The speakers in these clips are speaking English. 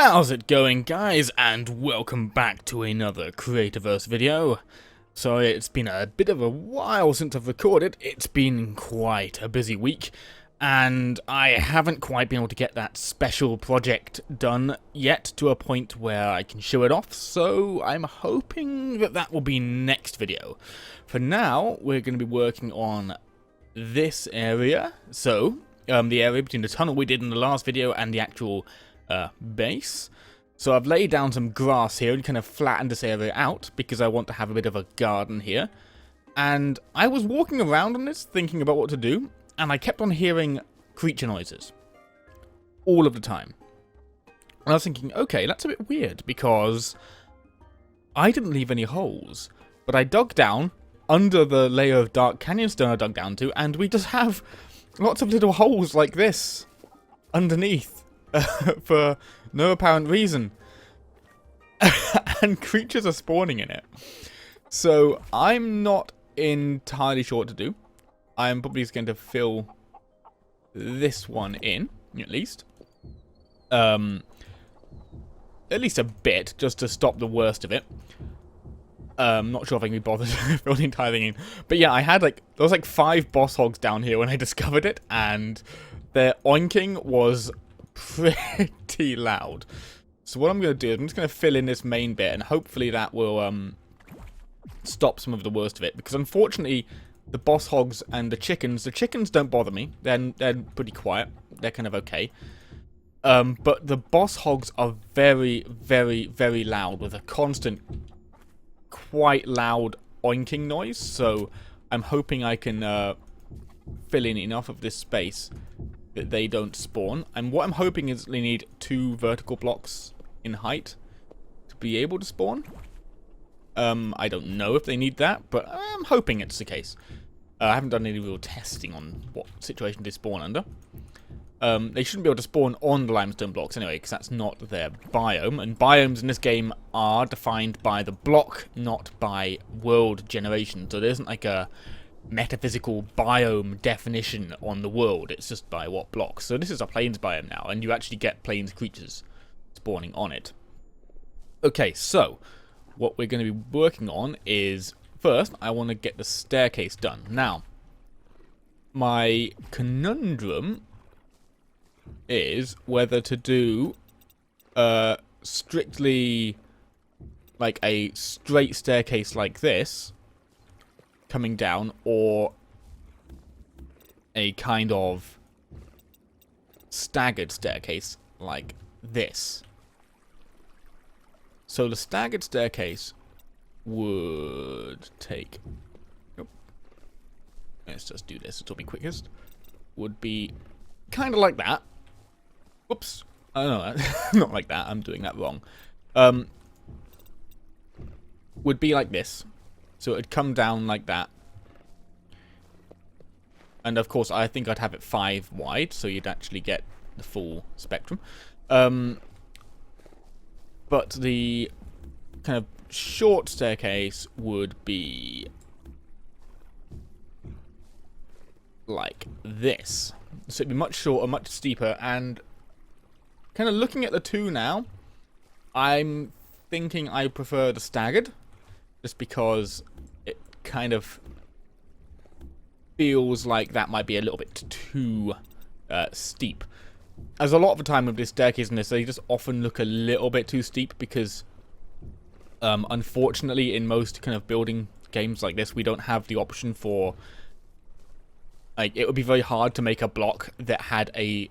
How's it going, guys, and welcome back to another Creativerse video. Sorry, it's been a bit of a while since I've recorded. It's been quite a busy week, and I haven't quite been able to get that special project done yet to a point where I can show it off, so I'm hoping that that will be next video. For now, we're going to be working on this area, so the area between the tunnel we did in the last video and the actual base. So I've laid down some grass here and kind of flattened this area out because I want to have a bit of a garden here. And I was walking around on this thinking about what to do, and I kept on hearing creature noises all of the time. And I was thinking, okay, that's a bit weird because I didn't leave any holes, but I dug down under the layer of dark canyon stone I dug down to, and we just have lots of little holes like this underneath. For no apparent reason. And creatures are spawning in it. So I'm not entirely sure what to do. I'm probably just going to fill this one in, at least. At least a bit, just to stop the worst of it. Not sure if I can be bothered to fill the entire thing in. But yeah, I had there was 5 boss hogs down here when I discovered it, and their oinking was pretty loud. So what I'm going to do is I'm just going to fill in this main bit, and hopefully that will stop some of the worst of it, because unfortunately the boss hogs and the chickens don't bother me. They're pretty quiet. They're kind of okay. But the boss hogs are very, very, very loud with a constant, quite loud oinking noise. So I'm hoping I can fill in enough of this space that they don't spawn. And what I'm hoping is they need 2 vertical blocks in height to be able to spawn. I don't know if they need that, but I'm hoping it's the case. I haven't done any real testing on what situation they spawn under. They shouldn't be able to spawn on the limestone blocks anyway, because that's not their biome. And biomes in this game are defined by the block, not by world generation. So there isn't like a metaphysical biome definition on the world. It's just by what blocks. So this is a plains biome now, and you actually get plains creatures spawning on it. Okay, so what we're going to be working on is, first I want to get the staircase done. Now, my conundrum is whether to do strictly like a straight staircase like this coming down, or a kind of staggered staircase like this. So the staggered staircase would take... Oh, let's just do this, it'll be quickest. Would be kind of like that. Whoops. Oh, no, not like that. I'm doing that wrong. Would be like this. So it'd come down like that. And of course, I think I'd have it 5 wide, so you'd actually get the full spectrum. But the kind of short staircase would be like this. So it'd be much shorter, much steeper, and kind of looking at the two now, I'm thinking I prefer the staggered, just because it kind of feels like that might be a little bit too steep. As a lot of the time with this staircase in this, they just often look a little bit too steep because unfortunately in most kind of building games like this, we don't have the option for, like, it would be very hard to make a block that had a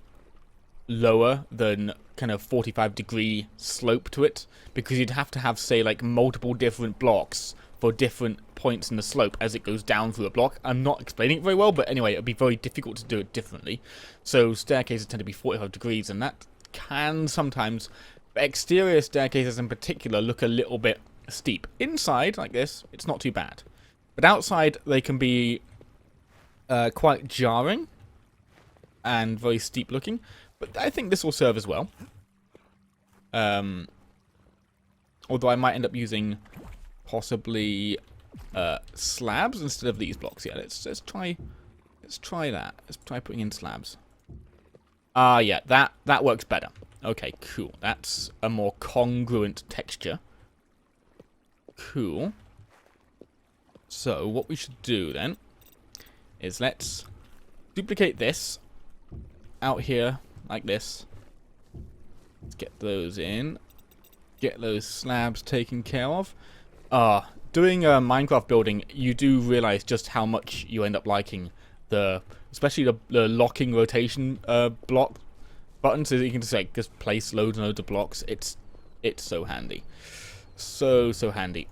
lower than kind of 45-degree slope to it, because you'd have to have, say, like multiple different blocks for different points in the slope as it goes down through a block. I'm not explaining it very well, but anyway, it'd be very difficult to do it differently. So staircases tend to be 45 degrees, and that can sometimes, exterior staircases in particular, look a little bit steep. Inside, like this, it's not too bad. But outside, they can be quite jarring and very steep looking. But I think this will serve as well. Although I might end up using possibly slabs instead of these blocks. Yeah, let's try that. Let's try putting in slabs. Yeah, that works better. Okay, cool. That's a more congruent texture. Cool. So, what we should do then is let's duplicate this out here like this. Let's get those in. Get those slabs taken care of. Doing Minecraft building, you do realize just how much you end up liking especially the locking rotation block buttons, so that you can just like place loads and loads of blocks. It's so handy, so handy.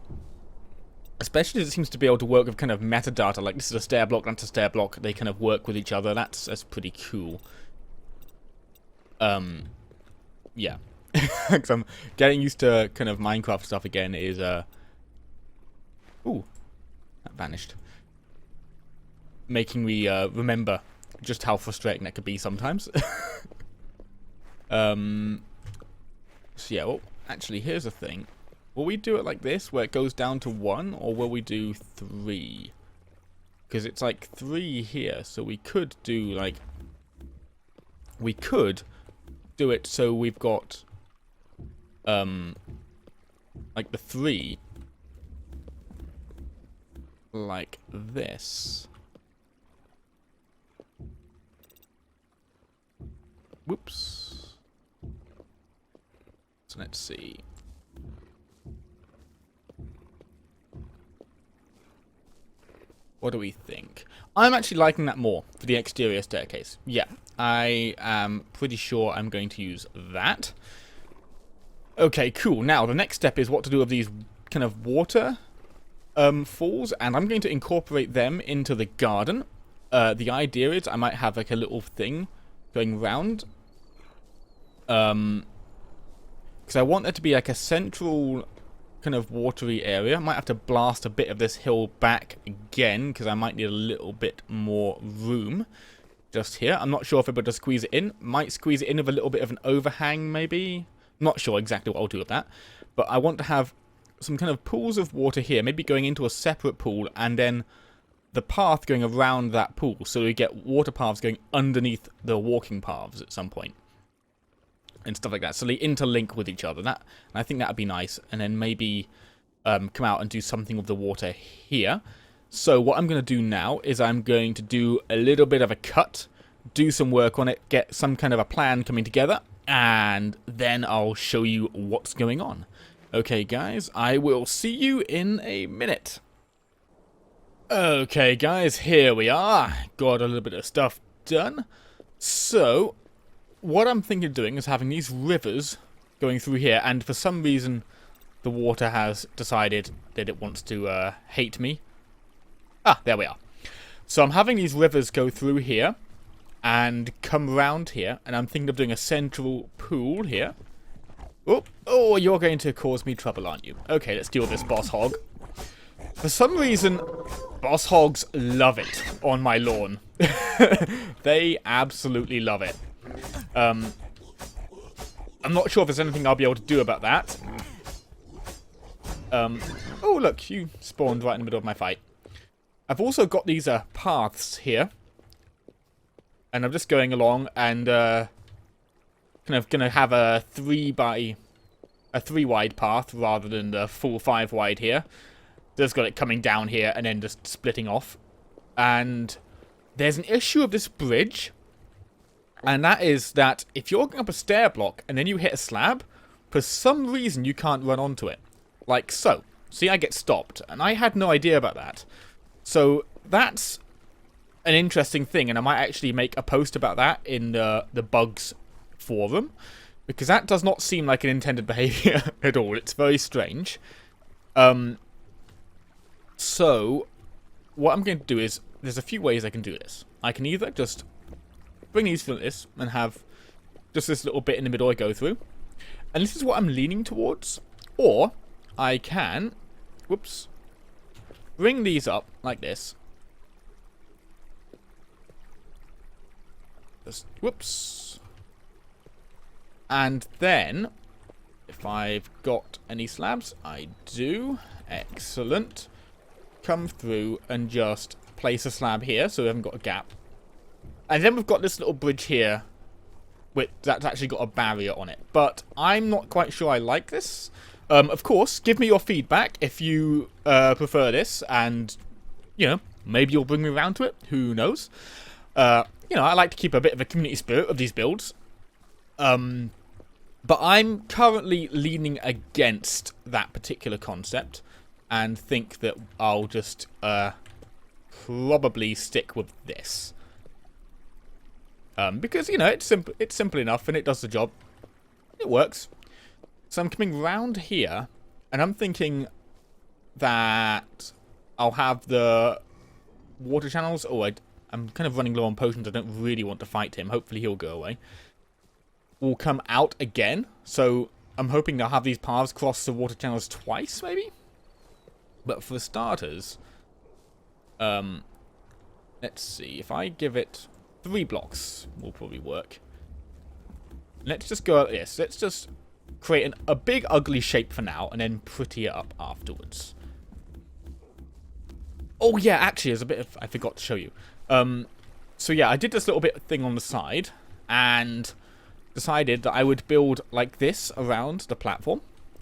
Especially as it seems to be able to work with kind of metadata, like this is a stair block, that's a stair block. They kind of work with each other. That's pretty cool. Yeah. Because I'm getting used to kind of Minecraft stuff again. Is ooh, that vanished. Making me remember just how frustrating that could be sometimes. So yeah, well, actually, here's the thing. Will we do it like this, where it goes down to 1, or will we do 3? Because it's like 3 here, so we could do like... We could do it so we've got... like the 3... like this. Whoops. So let's see. What do we think? I'm actually liking that more for the exterior staircase. Yeah, I am pretty sure I'm going to use that. Okay, cool. Now, the next step is what to do with these kind of water falls, and I'm going to incorporate them into the garden. The idea is I might have like a little thing going round. Because I want there to be like a central kind of watery area. I might have to blast a bit of this hill back again, because I might need a little bit more room just here. I'm not sure if I'm able to squeeze it in. Might squeeze it in with a little bit of an overhang, maybe. Not sure exactly what I'll do with that. But I want to have some kind of pools of water here, maybe going into a separate pool, and then the path going around that pool, so we get water paths going underneath the walking paths at some point. And stuff like that, so they interlink with each other. I think that would be nice. And then maybe come out and do something with the water here. So what I'm going to do now is I'm going to do a little bit of a cut, do some work on it, get some kind of a plan coming together, and then I'll show you what's going on. Okay, guys, I will see you in a minute. Okay, guys, here we are. Got a little bit of stuff done. So what I'm thinking of doing is having these rivers going through here, and for some reason the water has decided that it wants to hate me. Ah, there we are. So I'm having these rivers go through here and come around here, and I'm thinking of doing a central pool here. Oh, you're going to cause me trouble, aren't you? Okay, let's deal with this boss hog. For some reason, boss hogs love it on my lawn. They absolutely love it. I'm not sure if there's anything I'll be able to do about that. Oh, look, you spawned right in the middle of my fight. I've also got these paths here. And I'm just going along and kind of gonna have a 3 wide path rather than the full 5 wide here. Just got it coming down here and then just splitting off. And there's an issue of this bridge. And that is that if you're going up a stair block and then you hit a slab, for some reason you can't run onto it. Like so. See, I get stopped. And I had no idea about that. So that's an interesting thing. And I might actually make a post about that in the bugs forum. Because that does not seem like an intended behavior at all. It's very strange. So what I'm going to do is, there's a few ways I can do this. I can either just bring these through this and have just this little bit in the middle I go through. And this is what I'm leaning towards. Or I can, whoops, bring these up like this. Just, whoops. And then, if I've got any slabs, I do. Excellent. Come through and just place a slab here so we haven't got a gap. And then we've got this little bridge here that's actually got a barrier on it. But I'm not quite sure I like this. Of course, give me your feedback if you prefer this, and, you know, maybe you'll bring me around to it. Who knows? You know, I like to keep a bit of a community spirit of these builds. But I'm currently leaning against that particular concept and think that I'll just probably stick with this. Because, you know, it's simple enough and it does the job. It works. So I'm coming round here, and I'm thinking that I'll have the water channels. Oh, I'm kind of running low on potions. I don't really want to fight him. Hopefully he'll go away. Will come out again. So I'm hoping they'll have these paths cross the water channels twice, maybe? But for starters, let's see. If I give it 3 blocks, will probably work. Let's just go like this. Let's just create a big ugly shape for now, and then pretty it up afterwards. Oh yeah, actually, there's a bit of... I forgot to show you. So yeah, I did this little bit thing on the side, and decided that I would build like this around the platform.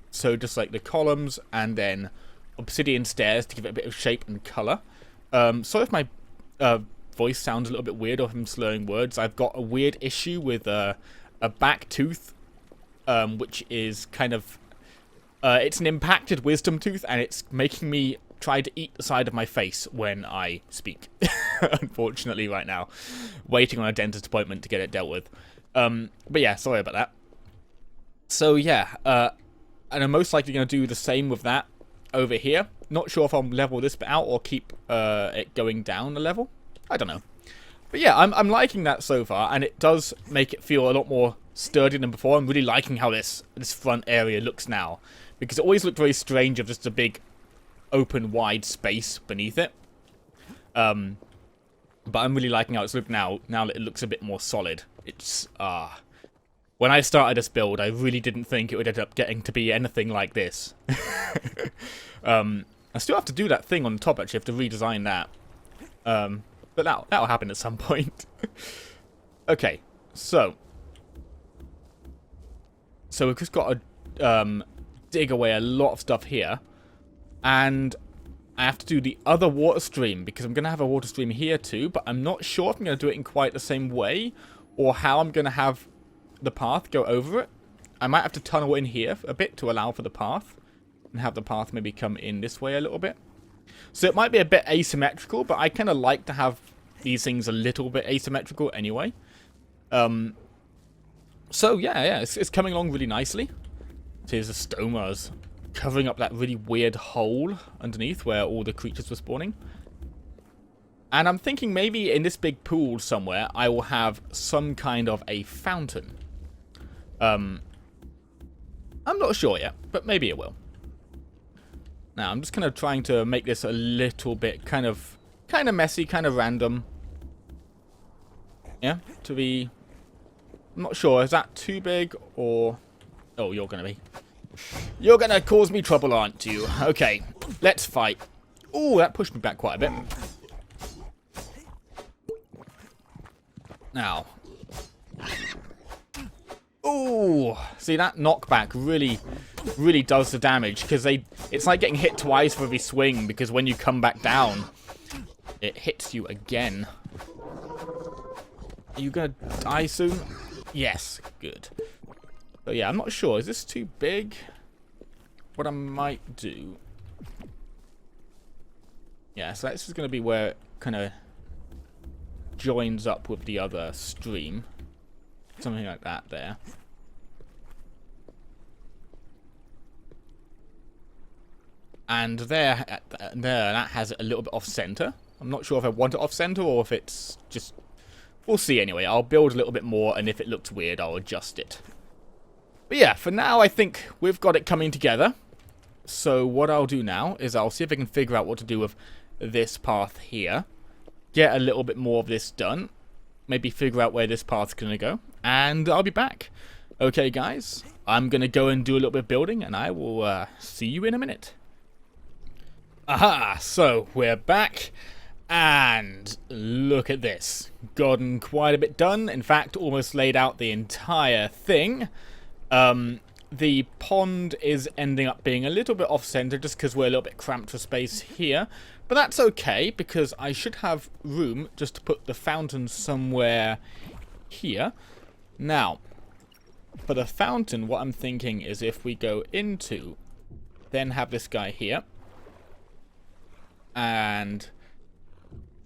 So just like the columns, and then obsidian stairs to give it a bit of shape and colour. So if my voice sounds a little bit weird, or if I'm slurring words, I've got a weird issue with a back tooth. Which is kind of... it's an impacted wisdom tooth, and it's making me try to eat the side of my face when I speak. Unfortunately, right now. Waiting on a dentist appointment to get it dealt with. But yeah, sorry about that. So yeah, and I'm most likely going to do the same with that over here. Not sure if I'll level this bit out or keep it going down a level. I don't know. But yeah, I'm liking that so far, and it does make it feel a lot more sturdy than before. I'm really liking how this front area looks now, because it always looked very strange of just a big open wide space beneath it. But I'm really liking how it's looked now that it looks a bit more solid. It's when I started this build, I really didn't think it would end up getting to be anything like this. I still have to do that thing on top, actually. I have to redesign that. But that'll happen at some point. Okay, so we've just got to dig away a lot of stuff here. And I have to do the other water stream, because I'm going to have a water stream here too. But I'm not sure if I'm going to do it in quite the same way, or how I'm going to have the path go over it. I might have to tunnel in here a bit to allow for the path, and have the path maybe come in this way a little bit. So it might be a bit asymmetrical, but I kind of like to have these things a little bit asymmetrical anyway. So yeah, it's coming along really nicely. So here's the stomas covering up that really weird hole underneath where all the creatures were spawning. And I'm thinking maybe in this big pool somewhere, I will have some kind of a fountain. I'm not sure yet, but maybe it will. Now, I'm just kind of trying to make this a little bit kind of messy, kind of random. Yeah, to be... I'm not sure. Is that too big, or... Oh, you're going to be... You're going to cause me trouble, aren't you? Okay, let's fight. Oh, that pushed me back quite a bit. Now. Oh, see, that knockback really does the damage, because it's like getting hit twice for every swing, because when you come back down, it hits you again. Are you gonna die soon? Yes, good. But yeah, I'm not sure. Is this too big? What I might do... Yeah, so this is gonna be where it kind of joins up with the other stream. Something like that there. And there, that has it a little bit off-center. I'm not sure if I want it off-center or if it's just... We'll see anyway. I'll build a little bit more, and if it looks weird, I'll adjust it. But yeah, for now, I think we've got it coming together. So what I'll do now is I'll see if I can figure out what to do with this path here. Get a little bit more of this done. Maybe figure out where this path's going to go. And I'll be back. Okay, guys. I'm going to go and do a little bit of building, and I will see you in a minute. Aha! So, we're back. And look at this. Gotten quite a bit done. In fact, almost laid out the entire thing. The pond is ending up being a little bit off-center just because we're a little bit cramped for space here. But that's okay, because I should have room just to put the fountain somewhere here. Now, for the fountain, what I'm thinking is if we go into, then have this guy here. And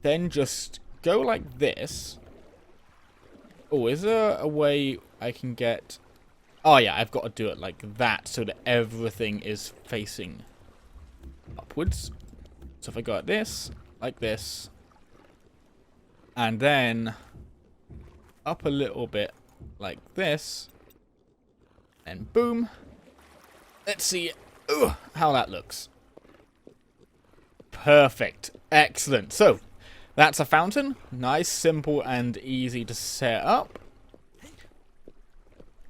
then just go like this. Oh, is there a way I can get... Oh yeah, I've got to do it like that so that everything is facing upwards. So if I go like this, and then up a little bit like this, and boom. Let's see how that looks. Perfect. Excellent. So, that's a fountain. Nice, simple, and easy to set up.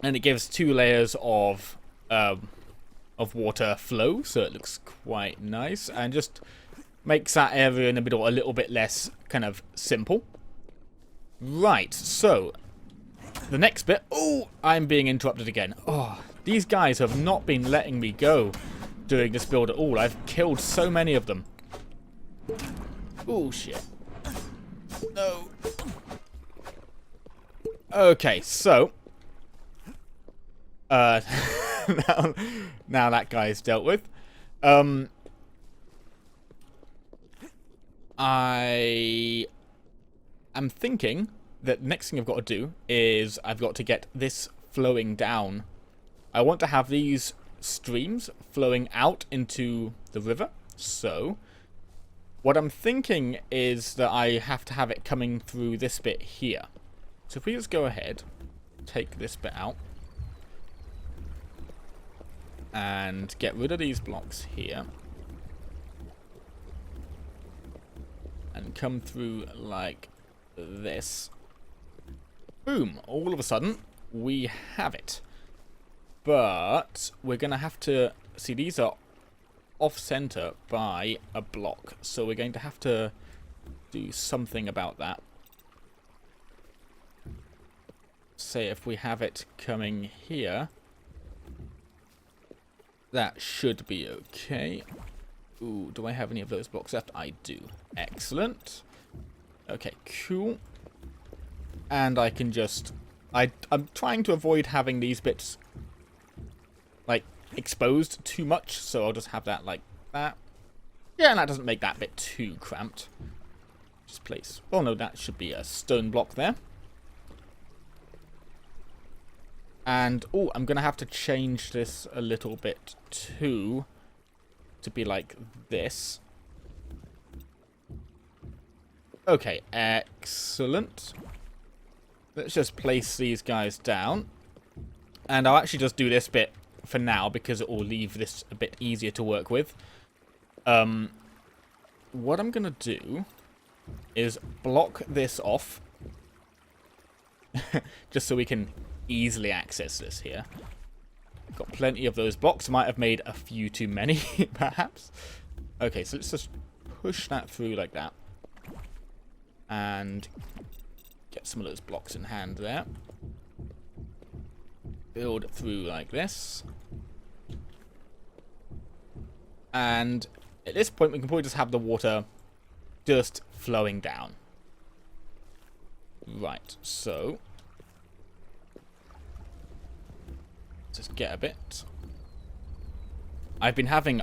And it gives 2 layers of water flow, so it looks quite nice. And just makes that area in the middle a little bit less kind of simple. Right, so the next bit... Oh, I'm being interrupted again. Oh, these guys have not been letting me go during this build at all. I've killed so many of them. Oh, shit. No. Okay, so... now that guy's dealt with. I am thinking that the next thing I've got to do is I've got to get this flowing down. I want to have these streams flowing out into the river. So, what I'm thinking is that I have to have it coming through this bit here. So if we just go ahead, take this bit out, and get rid of these blocks here. And come through like this. Boom. All of a sudden, we have it. But we're going to have to... See, these are off-center by a block. So we're going to have to do something about that. Say if we have it coming here... That should be okay. Ooh, do I have any of those blocks left? I do. Excellent. Okay, cool. And I can just... I'm trying to avoid having these bits, like, exposed too much, so I'll just have that like that. Yeah, and that doesn't make that bit too cramped. Just place... Oh, no, that should be a stone block there. And, oh, I'm going to have to change this a little bit too, to be like this. Okay, excellent. Let's just place these guys down. And I'll actually just do this bit for now, because it will leave this a bit easier to work with. What I'm going to do is block this off. Just so we can... easily access this here. Got plenty of those blocks. Might have made a few too many, perhaps. Okay, so let's just push that through like that. And get some of those blocks in hand there. Build through like this. And at this point, we can probably just have the water just flowing down. Right, so... Just get a bit. I've been having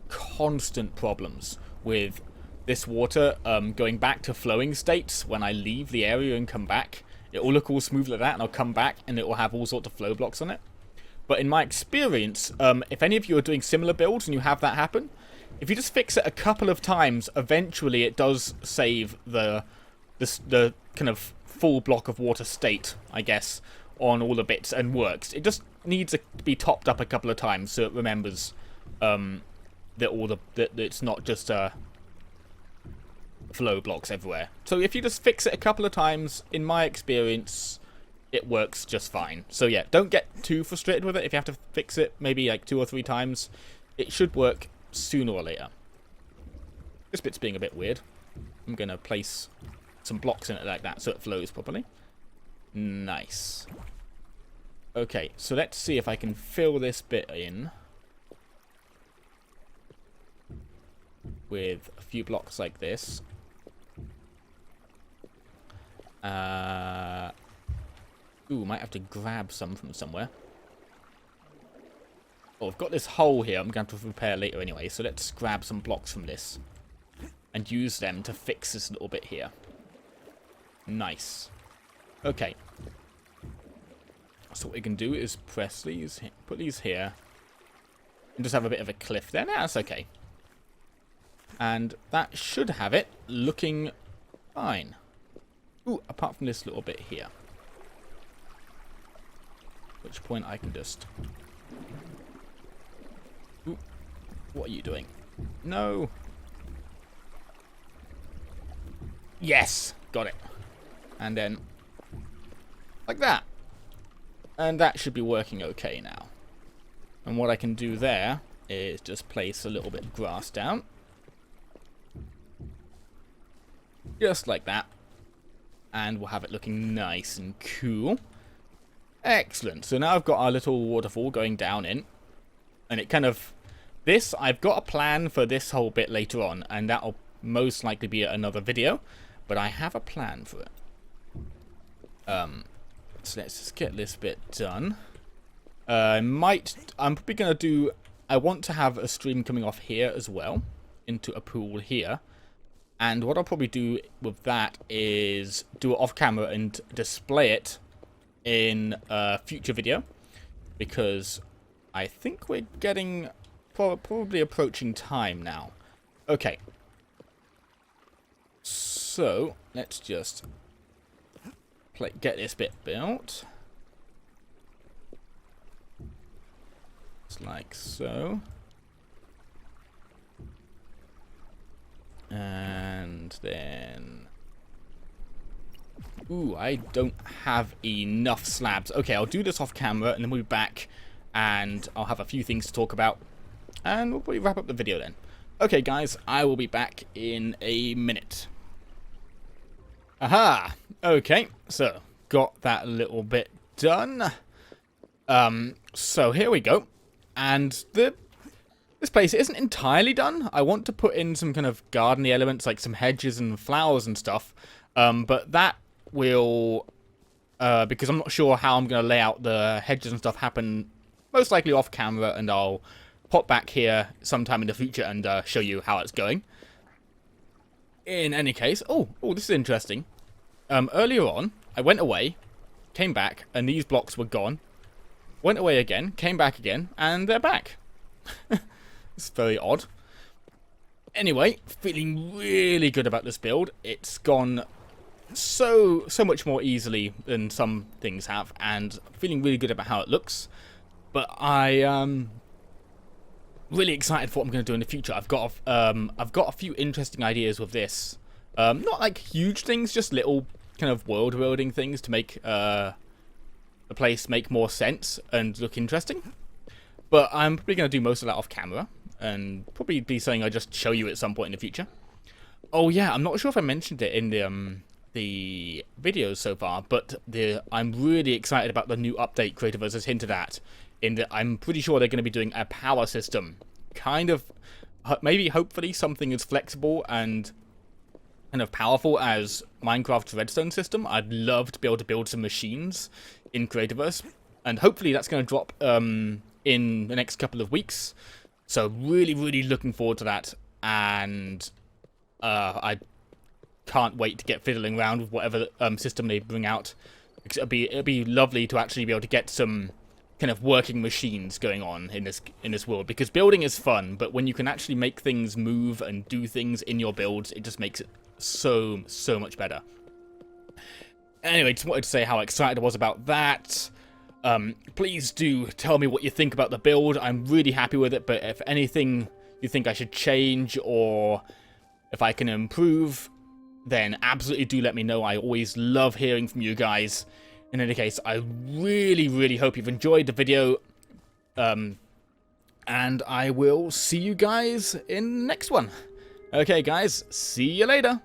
constant problems with this water going back to flowing states when I leave the area and come back. It will look all smooth like that, and I'll come back and it will have all sorts of flow blocks on it. But in my experience, if any of you are doing similar builds and you have that happen, if you just fix it a couple of times, eventually it does save the kind of full block of water state, I guess, on all the bits and works. It just needs to be topped up a couple of times so it remembers that it's not just flow blocks everywhere. So if you just fix it a couple of times, in my experience, it works just fine. So yeah, don't get too frustrated with it. If you have to fix it maybe like 2 or 3 times, it should work sooner or later. This bit's being a bit weird. I'm going to place some blocks in it like that so it flows properly. Nice. Okay, so let's see if I can fill this bit in with a few blocks like this. Ooh, might have to grab some from somewhere. Oh, I've got this hole here I'm going to have to repair later anyway, so let's grab some blocks from this and use them to fix this little bit here. Nice. Okay. So what we can do is press these, put these here, and just have a bit of a cliff there. Nah, that's okay. And that should have it looking fine. Ooh, apart from this little bit here. At which point I can just... Ooh, what are you doing? No! Yes! Got it. And then... like that. And that should be working okay now. And what I can do there is just place a little bit of grass down. Just like that. And we'll have it looking nice and cool. Excellent. So now I've got our little waterfall going down in. And it kind of... this, I've got a plan for this whole bit later on. And that'll most likely be another video. But I have a plan for it. So let's just get this bit done. I'm probably going to do... I want to have a stream coming off here as well. Into a pool here. And what I'll probably do with that is do it off camera and display it in a future video. Because I think we're getting... probably approaching time now. Okay. So, let's just... get this bit built. Just like so. And then... ooh, I don't have enough slabs. Okay, I'll do this off camera and then we'll be back and I'll have a few things to talk about. And we'll probably wrap up the video then. Okay, guys, I will be back in a minute. Aha! Okay, so got that little bit done. So here we go. And this place isn't entirely done. I want to put in some kind of gardeny elements, like some hedges and flowers and stuff. But that will, because I'm not sure how I'm going to lay out the hedges and stuff, happen most likely off camera, and I'll pop back here sometime in the future and show you how it's going. In any case, oh, this is interesting. Earlier on, I went away, came back, and these blocks were gone. Went away again, came back again, and they're back. It's very odd. Anyway, feeling really good about this build. It's gone so much more easily than some things have, and feeling really good about how it looks. But I really excited for what I'm going to do in the future. I've got a few interesting ideas with this. Not like huge things, just little kind of world building things to make the place make more sense and look interesting. But I'm probably going to do most of that off camera, and probably be something I just show you at some point in the future. Oh yeah, I'm not sure if I mentioned it in the videos so far, but I'm really excited about the new update Creativerse has hinted at. In that I'm pretty sure they're going to be doing a power system, kind of, maybe hopefully something as flexible and kind of powerful as Minecraft's redstone system. I'd love to be able to build some machines in Creativerse, and hopefully that's going to drop in the next couple of weeks. So really looking forward to that, and I can't wait to get fiddling around with whatever system they bring out. It'd be lovely to actually be able to get some kind of working machines going on in this world, because building is fun, but when you can actually make things move and do things in your builds, it just makes it so much better. Anyway, just wanted to say how excited I was about that. Please do tell me what you think about the build. I'm really happy with it, but if anything you think I should change or if I can improve, then absolutely do let me know. I always love hearing from you guys. In any case, I really hope you've enjoyed the video. And I will see you guys in the next one. Okay, guys, see you later.